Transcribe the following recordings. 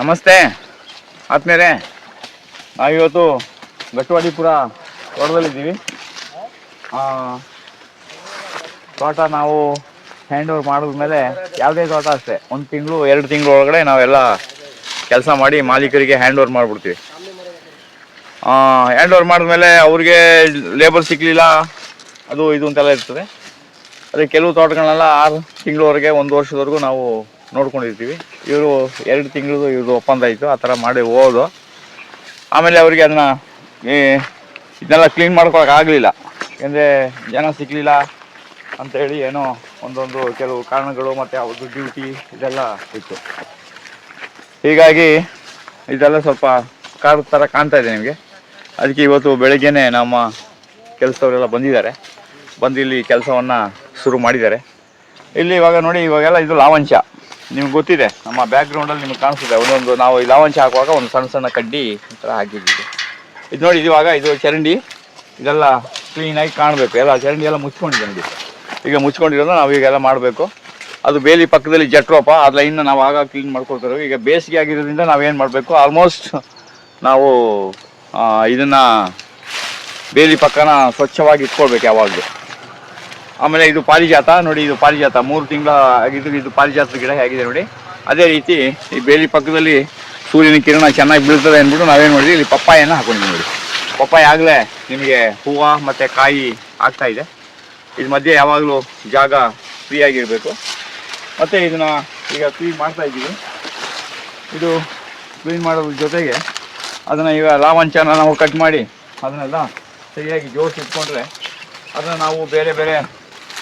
ನಮಸ್ತೆ ಆತ್ಮೇರೆ. ನಾವಿವತ್ತು ಗಟ್ಟವಾಡಿಪುರ ತೋಟದಲ್ಲಿದ್ದೀವಿ. ತೋಟ ನಾವು ಹ್ಯಾಂಡ್ ಓವರ್ ಮಾಡಿದ್ಮೇಲೆ ಯಾವುದೇ ತೋಟ ಅಷ್ಟೇ 1 ತಿಂಗಳು 2 ತಿಂಗಳು ಒಳಗಡೆ ನಾವೆಲ್ಲ ಕೆಲಸ ಮಾಡಿ ಮಾಲೀಕರಿಗೆ ಹ್ಯಾಂಡ್ ಓವರ್ ಮಾಡಿಬಿಡ್ತೀವಿ. ಹ್ಯಾಂಡ್ ಓವರ್ ಮಾಡಿದ್ಮೇಲೆ ಅವ್ರಿಗೆ ಲೇಬರ್ ಸಿಗಲಿಲ್ಲ, ಅದು ಇದು ಅಂತೆಲ್ಲ ಇರ್ತದೆ. ಅದೇ ಕೆಲವು ತೋಟಗಳನ್ನೆಲ್ಲ 6 ತಿಂಗಳವರೆಗೆ 1 ವರ್ಷದವರೆಗೂ ನಾವು ನೋಡ್ಕೊಂಡಿರ್ತೀವಿ. ಇವರು 2 ತಿಂಗಳದು ಇವ್ರದ್ದು ಒಪ್ಪಂದ ಆಯಿತು, ಆ ಥರ ಮಾಡಿ ಹೋದು. ಆಮೇಲೆ ಅವರಿಗೆ ಇದನ್ನೆಲ್ಲ ಕ್ಲೀನ್ ಮಾಡ್ಕೊಳಕ್ಕೆ ಆಗಲಿಲ್ಲ, ಯಾಕೆಂದರೆ ಜನ ಸಿಗಲಿಲ್ಲ ಅಂಥೇಳಿ ಏನೋ ಒಂದೊಂದು ಕೆಲವು ಕಾರಣಗಳು ಮತ್ತು ಅವ್ರದ್ದು ಡ್ಯೂಟಿ ಇದೆಲ್ಲ ಇತ್ತು. ಹೀಗಾಗಿ ಇದೆಲ್ಲ ಸ್ವಲ್ಪ ಕಾರದ ಥರ ಕಾಣ್ತಾ ಇದೆ ನಿಮಗೆ. ಅದಕ್ಕೆ ಇವತ್ತು ಬೆಳಗ್ಗೆನೇ ನಮ್ಮ ಕೆಲಸದವರೆಲ್ಲ ಬಂದಿದ್ದಾರೆ, ಬಂದು ಇಲ್ಲಿ ಕೆಲಸವನ್ನು ಶುರು ಮಾಡಿದ್ದಾರೆ. ಇಲ್ಲಿ ಇವಾಗ ನೋಡಿ, ಇವಾಗೆಲ್ಲ ಇದು ಲಾವಂಚ ನಿಮ್ಗೆ ಗೊತ್ತಿದೆ. ನಮ್ಮ ಬ್ಯಾಕ್ಗ್ರೌಂಡಲ್ಲಿ ನಿಮ್ಗೆ ಕಾಣಿಸ್ತಿದೆ ಒಂದೊಂದು. ನಾವು ಈ ಲಾವಂಚ ಹಾಕುವಾಗ ಒಂದು ಸಣ್ಣ ಸಣ್ಣ ಕಡ್ಡಿ ಈ ಥರ ಹಾಕಿದ್ದೀವಿ. ಇದು ನೋಡಿ, ಇವಾಗ ಇದು ಚರಂಡಿ, ಇದೆಲ್ಲ ಕ್ಲೀನಾಗಿ ಕಾಣಬೇಕು. ಎಲ್ಲ ಚರಂಡಿ ಎಲ್ಲ ಮುಚ್ಕೊಂಡಿದೆ ನೋಡಿ. ಈಗ ಮುಚ್ಕೊಂಡಿರೋದು ನಾವು ಈಗೆಲ್ಲ ಮಾಡಬೇಕು. ಅದು ಬೇಲಿ ಪಕ್ಕದಲ್ಲಿ ಜಟ್ರೋಪ, ಆ ಲೈನ್ನ ನಾವು ಆಗ ಕ್ಲೀನ್ ಮಾಡ್ಕೊಳ್ತಾರೆ. ಈಗ ಬೇಸಿಗೆ ಆಗಿರೋದ್ರಿಂದ ನಾವೇನು ಮಾಡಬೇಕು, ಆಲ್ಮೋಸ್ಟ್ ನಾವು ಇದನ್ನು ಬೇಲಿ ಪಕ್ಕನ ಸ್ವಚ್ಛವಾಗಿ ಇಟ್ಕೊಳ್ಬೇಕು ಯಾವಾಗಲೂ. ಆಮೇಲೆ ಇದು ಪಾರಿಜಾತ ನೋಡಿ, ಇದು ಪಾರಿಜಾತ 3 ತಿಂಗಳ ಆಗಿದ್ದು. ಇದು ಪಾರಿಜಾತದ ಗಿಡ ಹೇಗಿದೆ ನೋಡಿ. ಅದೇ ರೀತಿ ಈ ಬೇಲಿ ಪಕ್ಕದಲ್ಲಿ ಸೂರ್ಯನ ಕಿರಣ ಚೆನ್ನಾಗಿ ಬೀಳ್ತದೆ ಅಂದ್ಬಿಟ್ಟು ನಾವೇನು ಮಾಡಿದ್ವಿ, ಇಲ್ಲಿ ಪಪ್ಪಾಯನ್ನು ಹಾಕೊಂಡಿದ್ದೀವಿ ನೋಡಿ. ಪಪ್ಪಾಯ ಆಗಲೇ ನಿಮಗೆ ಹೂವು ಮತ್ತು ಕಾಯಿ ಆಗ್ತಾಯಿದೆ. ಇದು ಮಧ್ಯೆ ಯಾವಾಗಲೂ ಜಾಗ ಫ್ರೀಯಾಗಿರಬೇಕು. ಮತ್ತು ಇದನ್ನು ಈಗ ಕ್ಲೀನ್ ಮಾಡ್ತಾಯಿದ್ದೀವಿ. ಇದು ಕ್ಲೀನ್ ಮಾಡೋದ್ರ ಜೊತೆಗೆ ಅದನ್ನು ಈಗ ಲಾವಂಚನ ನಾವು ಕಟ್ ಮಾಡಿ ಅದನ್ನೆಲ್ಲ ಸರಿಯಾಗಿ ಜೋಡಿಸಿ ಇಟ್ಕೊಂಡ್ರೆ ಅದನ್ನು ನಾವು ಬೇರೆ ಬೇರೆ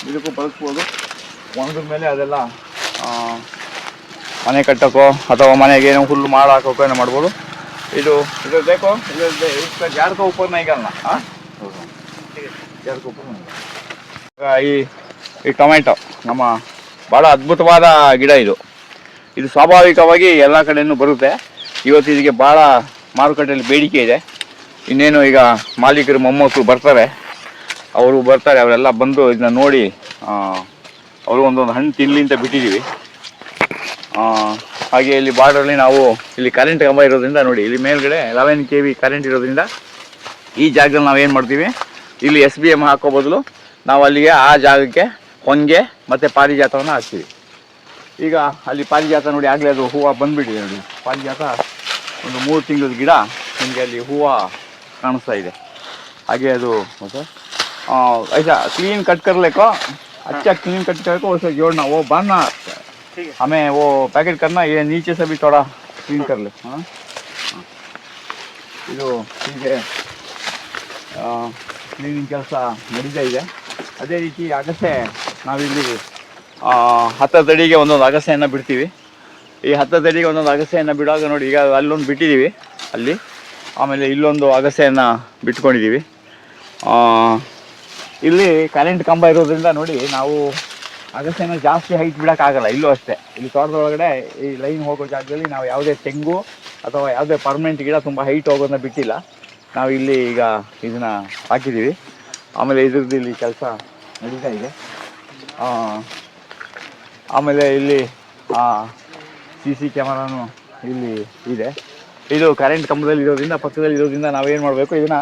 ಇದಕ್ಕೂ ಬಳಸ್ಬೋದು. ಒಣಗಿದ ಮೇಲೆ ಅದೆಲ್ಲ ಮನೆ ಕಟ್ಟೋಕ್ಕೋ ಅಥವಾ ಮನೆಗೆ ಏನೋ ಹುಲ್ಲು ಮಾಡಿ ಹಾಕೋಕ್ಕೋ ಏನೋ ಮಾಡ್ಬೋದು. ಇದು ಬೇಕೋ ಇದಕ್ಕೆ ಜಾಡ್ಕೋ ಉಪ್ಪನ್ನ ಈಗಲ್ಲ ಜಾಡ್ಕೋ ಉಪ್ಪನ್ನ. ಈ ಟೊಮೆಟೊ ನಮ್ಮ ಭಾಳ ಅದ್ಭುತವಾದ ಗಿಡ ಇದು. ಇದು ಸ್ವಾಭಾವಿಕವಾಗಿ ಎಲ್ಲ ಕಡೆಯೂ ಬರುತ್ತೆ. ಇವತ್ತು ಇದಕ್ಕೆ ಭಾಳ ಮಾರುಕಟ್ಟೆಯಲ್ಲಿ ಬೇಡಿಕೆ ಇದೆ. ಇನ್ನೇನು ಈಗ ಮಾಲೀಕರು ಮೊಮ್ಮಕ್ಕಳು ಬರ್ತಾರೆ, ಅವರೆಲ್ಲ ಬಂದು ಇದನ್ನ ನೋಡಿ ಅವರು ಒಂದೊಂದು ಹಣ್ಣು ತಿನ್ನಲಿ ಅಂತ ಬಿಟ್ಟಿದ್ದೀವಿ. ಹಾಗೆ ಇಲ್ಲಿ ಬಾರ್ಡ್ರಲ್ಲಿ ನಾವು ಇಲ್ಲಿ ಕರೆಂಟ್ ಕಂಬ ಇರೋದ್ರಿಂದ ನೋಡಿ, ಇಲ್ಲಿ ಮೇಲ್ಗಡೆ 11 kV ಕರೆಂಟ್ ಇರೋದ್ರಿಂದ ಈ ಜಾಗದಲ್ಲಿ ನಾವೇನು ಮಾಡ್ತೀವಿ, ಇಲ್ಲಿ SBM ಹಾಕೋ ಬದಲು ನಾವು ಅಲ್ಲಿಗೆ ಆ ಜಾಗಕ್ಕೆ ಹೊಂಗೆ ಮತ್ತು ಪಾರಿಜಾತವನ್ನು ಹಾಕ್ತೀವಿ. ಈಗ ಅಲ್ಲಿ ಪಾರಿಜಾತ ನೋಡಿ, ಆಗಲೇ ಅದು ಹೂವು ಬಂದುಬಿಟ್ಟಿದೆ ನೋಡಿ. ಪಾರಿಜಾತ ಒಂದು 3 ತಿಂಗಳ ಗಿಡ ನಿಮಗೆ ಅಲ್ಲಿ ಹೂವು ಕಾಣಿಸ್ತಾ ಇದೆ. ಹಾಗೆ ಅದು ऐसा क्लीन कट कर ले को, अच्छा क्लीन कट करके उसे जोड़ना, वो बांधना, हमें वो पैकेट करना. ये नीचे से भी थोड़ा क्लीन कर ले. हाँ, ಇದು ಹೀಗೆ ಕ್ಲೀನಿಂಗ್ ಕೆಲಸ ನಡೀತಾ ಇದೆ. ಅದೇ ರೀತಿ ಅಗಸೆ ನಾವಿಲ್ಲಿ 10 ಅಡಿಗೆ ಒಂದೊಂದು ಅಗಸೆಯನ್ನು ಬಿಡ್ತೀವಿ. ಈ 10 ಅಡಿಗೆ ಒಂದೊಂದು ಅಗಸೆಯನ್ನು ಬಿಡುವಾಗ ನೋಡಿ, ಈಗ ಅಲ್ಲೊಂದು ಬಿಟ್ಟಿದ್ದೀವಿ ಅಲ್ಲಿ, ಆಮೇಲೆ ಇಲ್ಲೊಂದು ಅಗಸೆಯನ್ನು ಬಿಟ್ಕೊಂಡಿದ್ದೀವಿ. ಇಲ್ಲಿ ಕರೆಂಟ್ ಕಂಬ ಇರೋದ್ರಿಂದ ನೋಡಿ, ನಾವು ಅಗಸೆನ ಜಾಸ್ತಿ ಹೈಟ್ ಬಿಡೋಕ್ಕಾಗಲ್ಲ. ಇಲ್ಲೂ ಅಷ್ಟೇ, ಇಲ್ಲಿ ತೋಟದೊಳಗಡೆ ಈ ಲೈನ್ ಹೋಗೋ ಜಾಗದಲ್ಲಿ ನಾವು ಯಾವುದೇ ತೆಂಗು ಅಥವಾ ಯಾವುದೇ ಪರ್ಮನೆಂಟ್ ಗಿಡ ತುಂಬ ಹೈಟ್ ಹೋಗೋದನ್ನ ಬಿಟ್ಟಿಲ್ಲ. ನಾವು ಇಲ್ಲಿ ಈಗ ಇದನ್ನು ಹಾಕಿದ್ದೀವಿ. ಆಮೇಲೆ ಇದ್ರದ್ದು ಇಲ್ಲಿ ಕೆಲಸ ನಡೀತಾ ಇದೆ. ಆಮೇಲೆ ಇಲ್ಲಿ CC ಕ್ಯಾಮರಾನು ಇಲ್ಲಿ ಇದೆ. ಇದು ಕರೆಂಟ್ ಕಂಬದಲ್ಲಿ ಇರೋದ್ರಿಂದ, ಪಕ್ಕದಲ್ಲಿ ಇರೋದ್ರಿಂದ ನಾವೇನು ಮಾಡಬೇಕು, ಇದನ್ನು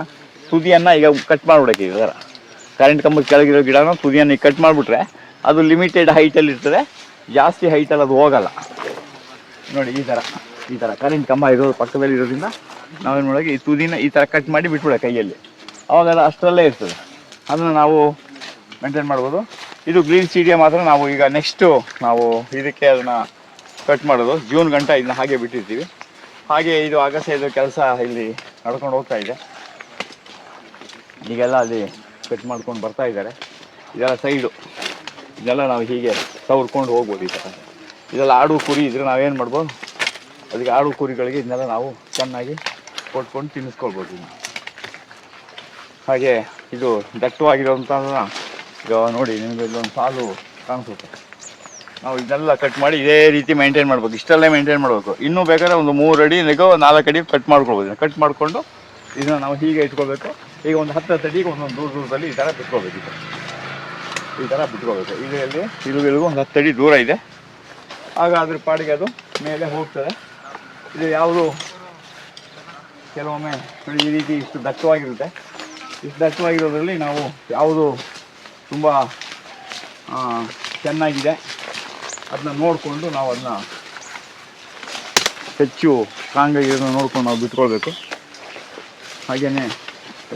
ತುದಿಯನ್ನು ಈಗ ಕಟ್ ಮಾಡಿಬಿಡೋಕ್ಕೆ. ಇದರ ಕರೆಂಟ್ ಕಂಬದ ಕೆಳಗಿರೋ ಗಿಡನ ತುದಿಯನ್ನು ಕಟ್ ಮಾಡಿಬಿಟ್ರೆ ಅದು ಲಿಮಿಟೆಡ್ ಹೈಟಲ್ಲಿ ಇರ್ತದೆ, ಜಾಸ್ತಿ ಹೈಟಲ್ಲಿ ಅದು ಹೋಗಲ್ಲ ನೋಡಿ. ಈ ಥರ ಕರೆಂಟ್ ಕಂಬ ಇರೋದು ಪಕ್ಕದಲ್ಲಿ ಇರೋದ್ರಿಂದ ನಾವೇನು ಮಾಡೋಕೆ, ಈ ತುದಿನ ಈ ಥರ ಕಟ್ ಮಾಡಿ ಬಿಟ್ಬಿಡೋ ಕೈಯಲ್ಲಿ, ಅವಾಗ ಅದು ಅಷ್ಟರಲ್ಲೇ ಇರ್ತದೆ. ಅದನ್ನು ನಾವು ಮೇಂಟೈನ್ ಮಾಡ್ಬೋದು. ಇದು ಗ್ರೀನ್ ಸೀಡಿಯ ಮಾತ್ರ ನಾವು ಈಗ ನೆಕ್ಸ್ಟು ನಾವು ಇದಕ್ಕೆ ಅದನ್ನು ಕಟ್ ಮಾಡೋದು. ಜೂನ್ ಗಂಟ ಇದನ್ನ ಹಾಗೆ ಬಿಟ್ಟಿರ್ತೀವಿ. ಹಾಗೆ ಇದು ಅಗಸೆದು ಕೆಲಸ ಇಲ್ಲಿ ನಡ್ಕೊಂಡು ಹೋಗ್ತಾ ಇದೆ. ಈಗೆಲ್ಲ ಅಲ್ಲಿ ಕಟ್ ಮಾಡ್ಕೊಂಡು ಬರ್ತಾ ಇದ್ದಾರೆ. ಇದೆಲ್ಲ ಸೈಡು, ಇದೆಲ್ಲ ನಾವು ಹೀಗೆ ಸವರ್ಕೊಂಡು ಹೋಗ್ಬೋದು. ಈ ಥರ ಇದೆಲ್ಲ ಆಡು ಕುರಿ ಇದ್ರೆ ನಾವೇನು ಮಾಡ್ಬೋದು, ಅದಕ್ಕೆ ಆಡು ಕುರಿಗಳಿಗೆ ಇದನ್ನೆಲ್ಲ ನಾವು ಚೆನ್ನಾಗಿ ಕೊಟ್ಕೊಂಡು ತಿನ್ನಿಸ್ಕೊಳ್ಬೋದು. ಇನ್ನು ಹಾಗೆ ಇದು ದಟ್ಟವಾಗಿರೋಂಥ ಈಗ ನೋಡಿ, ನಿಮಗೆ ಇಲ್ಲೊಂದು ಸಾಲು ಕಾಣಿಸುತ್ತೆ. ನಾವು ಇದನ್ನೆಲ್ಲ ಕಟ್ ಮಾಡಿ ಇದೇ ರೀತಿ ಮೇಂಟೈನ್ ಮಾಡ್ಬೇಕು. ಇಷ್ಟಲ್ಲೇ ಮೇಂಟೈನ್ ಮಾಡಬೇಕು. ಇನ್ನೂ ಬೇಕಾದ್ರೆ ಒಂದು 3 ಅಡಿ 4 ಅಡಿ ಕಟ್ ಮಾಡ್ಕೊಳ್ಬೋದು. ಕಟ್ ಮಾಡಿಕೊಂಡು ಇದನ್ನು ನಾವು ಹೀಗೆ ಇಟ್ಕೊಳ್ಬೇಕು. ಈಗ ಒಂದು 10 ಅಡಿಗೆ ಒಂದೊಂದು ದೂರದಲ್ಲಿ ಈ ಥರ ಬಿಟ್ಕೋಬೇಕು. ಈ ಥರ ಬಿಟ್ಕೋಬೇಕು. ಇಲ್ಲಿಗೂ ಒಂದು 10 ಅಡಿ ದೂರ ಇದೆ. ಆಗ ಅದ್ರ ಪಾಡಿಗೆ ಅದು ಮೇಲೆ ಹೋಗ್ತದೆ. ಇದು ಯಾವುದು ಕೆಲವೊಮ್ಮೆ ನೋಡಿ ಈ ರೀತಿ ಇಷ್ಟು ದಟ್ಟವಾಗಿರುತ್ತೆ. ಇಷ್ಟು ದಟ್ಟವಾಗಿರೋದ್ರಲ್ಲಿ ನಾವು ಯಾವುದು ತುಂಬ ಚೆನ್ನಾಗಿದೆ ಅದನ್ನ ನೋಡಿಕೊಂಡು ನಾವು ಅದನ್ನ ಹೆಚ್ಚು ಸ್ಟ್ರಾಂಗ್ ಆಗಿರೋದನ್ನ ನೋಡ್ಕೊಂಡು ನಾವು ಬಿಟ್ಕೊಳ್ಬೇಕು. ಹಾಗೆಯೇ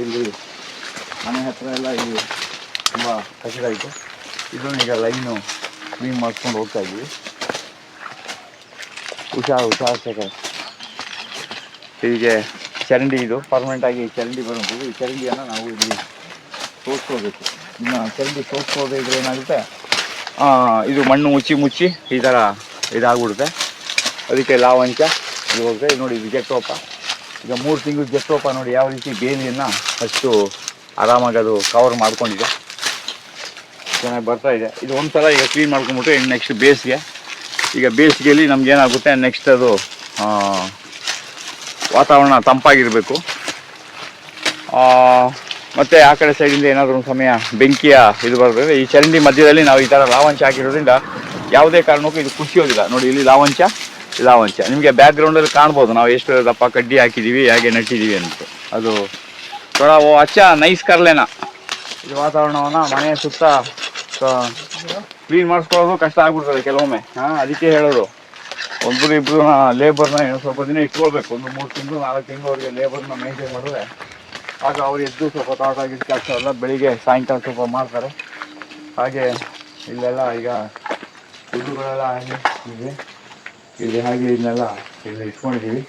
ಇಲ್ಲಿ ಮನೆ ಹತ್ರ ಎಲ್ಲ ಇಲ್ಲಿ ತುಂಬ ಕಚಡ ಇತ್ತು. ಇದನ್ನು ಈಗ ಲೈನು ಕ್ಲೀನ್ ಮಾಡ್ಕೊಂಡು ಹೋಗ್ತಾ ಇದ್ವಿ. ಹುಷಾರು ಹೀಗೆ ಚರಂಡಿ ಇದು ಪರ್ಮನೆಂಟಾಗಿ ಚರಂಡಿ ಬರೋದು. ಈ ಚರಂಡಿಯನ್ನು ನಾವು ಇಲ್ಲಿ ಸೋಸ್ಕೋಬೇಕು. ಇನ್ನು ಚರಂಡಿ ಸೋಸ್ಕೋದೇ ಇದ್ರೆ ಏನಾಗುತ್ತೆ, ಇದು ಮಣ್ಣು ಮುಚ್ಚಿ ಈ ಥರ ಇದಾಗ್ಬಿಡುತ್ತೆ. ಅದಕ್ಕೆ ಲಾವಂಚ ಇದು ಹೋಗುತ್ತೆ. ನೋಡಿ ಇದು ಜೆಟ್ಟೋಪ. ಈಗ 3 ತಿಂಗಳು ಜೆಟ್ಟೋಪ ನೋಡಿ ಯಾವ ರೀತಿ ಬೇಲಿಯನ್ನು ಅಷ್ಟು ಆರಾಮಾಗಿ ಅದು ಕವರ್ ಮಾಡ್ಕೊಂಡಿದೆ, ಚೆನ್ನಾಗಿ ಬರ್ತಾ ಇದೆ. ಇದು ಒಂದ್ಸಲ ಈಗ ಕ್ಲೀನ್ ಮಾಡ್ಕೊಂಡ್ಬಿಟ್ರೆ ಇನ್ನು ನೆಕ್ಸ್ಟ್ ಬೇಸಿಗೆ. ಈಗ ಬೇಸಿಗೆಯಲ್ಲಿ ನಮಗೇನಾಗುತ್ತೆ, ನೆಕ್ಸ್ಟ್ ಅದು ವಾತಾವರಣ ತಂಪಾಗಿರಬೇಕು. ಮತ್ತು ಆ ಕಡೆ ಸೈಡಿಂದ ಏನಾದರೂ ಒಂದು ಸಮಯ ಬೆಂಕಿಯ ಇದು ಬರ್ತದೆ. ಈ ಚರಂಡಿ ಮಧ್ಯದಲ್ಲಿ ನಾವು ಈ ಥರ ಲಾವಂಚ ಹಾಕಿರೋದ್ರಿಂದ ಯಾವುದೇ ಕಾರಣಕ್ಕೂ ಇದು ಕುಸಿಯೋದಿಲ್ಲ. ನೋಡಿ ಇಲ್ಲಿ ಲಾವಂಚ ನಿಮಗೆ ಬ್ಯಾಕ್ಗ್ರೌಂಡಲ್ಲಿ ಕಾಣ್ಬೋದು ನಾವು ಎಷ್ಟು ದಪ್ಪ ಕಡ್ಡಿ ಹಾಕಿದ್ದೀವಿ, ಹೇಗೆ ನಟ್ಟಿದ್ದೀವಿ ಅಂತ. ಅದು ಥೋಡಾ ಅಚ್ಚ ನೈಸ್ ಕರ್ಲೇನ. ಇದು ವಾತಾವರಣವನ್ನು ಮನೆಯ ಸುತ್ತ ಕ್ಲೀನ್ ಮಾಡಿಸ್ಕೊಳ್ಳೋದು ಕಷ್ಟ ಆಗ್ಬಿಡ್ತದೆ ಕೆಲವೊಮ್ಮೆ. ಅದಕ್ಕೆ ಹೇಳೋದು ಒಬ್ಬರು ಲೇಬರ್ನ ಸ್ವಲ್ಪ ದಿನ ಇಟ್ಕೊಳ್ಬೇಕು. ಒಂದು 3 ತಿಂಗಳು 4 ತಿಂಗಳವರೆಗೆ ಲೇಬರ್ನ ಮೇಂಟೈನ್ ಮಾಡಿದ್ರೆ ಆಗ ಅವ್ರು ಎದ್ದು ಸ್ವಲ್ಪ ತಾಟಾಗಿ ಕೆಲಸ ಎಲ್ಲ ಬೆಳಿಗ್ಗೆ ಸಾಯಂಕಾಲ ಸ್ವಲ್ಪ ಮಾಡ್ತಾರೆ. ಹಾಗೆ ಇಲ್ಲೆಲ್ಲ ಈಗ ಹುಡುಗರೆಲ್ಲ ಹಾಗೆ ಇಲ್ಲಿ ಹಾಗೆ ಇದನ್ನೆಲ್ಲ ಇಲ್ಲಿ ಇಟ್ಕೊಂಡಿದ್ದೀವಿ.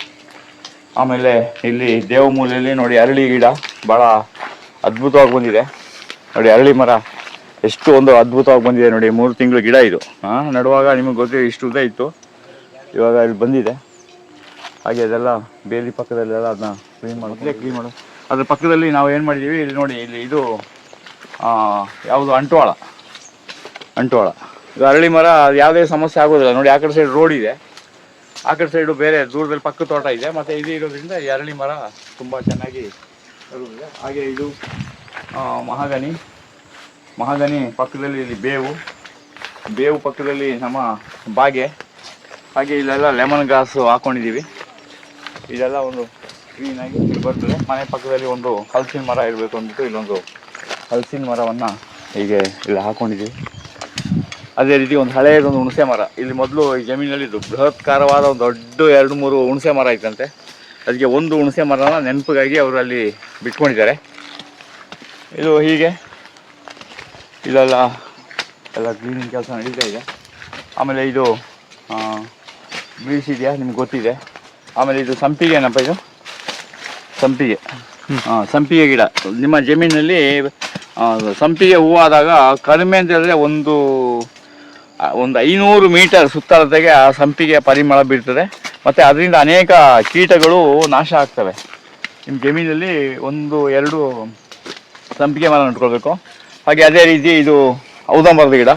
ಆಮೇಲೆ ಇಲ್ಲಿ ದೇವಮೂಲೆಯಲ್ಲಿ ನೋಡಿ ಅರಳಿ ಗಿಡ ಭಾಳ ಅದ್ಭುತವಾಗಿ ಬಂದಿದೆ. ನೋಡಿ ಅರಳಿ ಮರ ಎಷ್ಟು ಒಂದು ಅದ್ಭುತವಾಗಿ ಬಂದಿದೆ ನೋಡಿ. 3 ತಿಂಗಳು ಗಿಡ ಇದು. ನಡುವಾಗ ನಿಮಗೆ ಗೊತ್ತಿದೆ ಇಷ್ಟು ಉದ್ದ ಇತ್ತು, ಇವಾಗ ಇಲ್ಲಿ ಬಂದಿದೆ. ಹಾಗೆ ಅದೆಲ್ಲ ಬೇಲಿ ಪಕ್ಕದಲ್ಲೆಲ್ಲ ಅದನ್ನ ಕ್ಲೀನ್ ಮಾಡೋದು. ಅದ್ರ ಪಕ್ಕದಲ್ಲಿ ನಾವು ಏನು ಮಾಡಿದ್ದೀವಿ, ಇಲ್ಲಿ ನೋಡಿ ಇಲ್ಲಿ ಇದು ಯಾವುದು ಅಂಟ್ವಾಳ. ಇದು ಅರಳಿ ಮರ ಯಾವುದೇ ಸಮಸ್ಯೆ ಆಗೋದಿಲ್ಲ. ನೋಡಿ ಆ ಕಡೆ ಸೈಡ್ ರೋಡ್ ಇದೆ, ಆ ಕಡೆ ಸೈಡು ಬೇರೆ ದೂರದಲ್ಲಿ ಪಕ್ಕ ತೋಟ ಇದೆ. ಮತ್ತು ಇದು ಇರೋದ್ರಿಂದ ಈ ಅರಳಿ ಮರ ತುಂಬ ಚೆನ್ನಾಗಿ ಬರುತ್ತದೆ. ಹಾಗೆ ಇದು ಮಹಾಗನಿ ಪಕ್ಕದಲ್ಲಿ ಇಲ್ಲಿ ಬೇವು ಪಕ್ಕದಲ್ಲಿ ನಮ್ಮ ಬಾಗೆ. ಹಾಗೆ ಇಲ್ಲೆಲ್ಲ ಲೆಮನ್ ಗ್ರಾಸ್ ಹಾಕ್ಕೊಂಡಿದ್ದೀವಿ. ಇದೆಲ್ಲ ಒಂದು ಕ್ಲೀನಾಗಿ ಬರ್ತದೆ. ಮನೆ ಪಕ್ಕದಲ್ಲಿ ಒಂದು ಹಲಸಿನ ಮರ ಇರಬೇಕು ಅಂದ್ಬಿಟ್ಟು ಇಲ್ಲೊಂದು ಹಲಸಿನ ಮರವನ್ನು ಹೀಗೆ ಇಲ್ಲಿ ಹಾಕ್ಕೊಂಡಿದ್ದೀವಿ. ಅದೇ ರೀತಿ ಒಂದು ಹಳೆಯದೊಂದು ಹುಣಸೆ ಮರ ಇಲ್ಲಿ ಮೊದಲು ಈ ಜಮೀನಲ್ಲಿದ್ದು ಬೃಹತ್ಕಾರವಾದ ಒಂದು ದೊಡ್ಡ 2-3 ಹುಣಸೆ ಮರ ಇತ್ತಂತೆ. ಅದಕ್ಕೆ ಒಂದು ಹುಣಸೆ ಮರನ ನೆನಪಿಗಾಗಿ ಅವರು ಅಲ್ಲಿ ಬಿಟ್ಕೊಂಡಿದ್ದಾರೆ. ಇದು ಹೀಗೆ ಇಲ್ಲೆಲ್ಲ ಕ್ಲೀನಿಂಗ್ ಕೆಲಸ ನಡೀತಾ ಇದೆ. ಆಮೇಲೆ ಇದು ಬೀಳ್ಸಿದೆಯಾ ನಿಮ್ಗೆ ಗೊತ್ತಿದೆ. ಆಮೇಲೆ ಇದು ಸಂಪಿಗೆ ಏನಪ್ಪ, ಇದು ಸಂಪಿಗೆ ಗಿಡ. ನಿಮ್ಮ ಜಮೀನಲ್ಲಿ ಸಂಪಿಗೆ ಹೂವಾದಾಗ ಕಡಿಮೆ ಅಂತ ಹೇಳಿದ್ರೆ ಒಂದು 500 ಮೀಟರ್ ಸುತ್ತಳತೆಗೆ ಆ ಸಂಪಿಗೆ ಪರಿಮಳ ಬೀಳ್ತದೆ. ಮತ್ತು ಅದರಿಂದ ಅನೇಕ ಕೀಟಗಳು ನಾಶ ಆಗ್ತವೆ. ನಿಮ್ಮ ಜಮೀನಲ್ಲಿ 1-2 ಸಂಪಿಗೆ ಮರ ನೆಟ್ಕೊಳ್ಬೇಕು. ಹಾಗೆ ಅದೇ ರೀತಿ ಇದು ಔದಂಬರದ ಗಿಡ.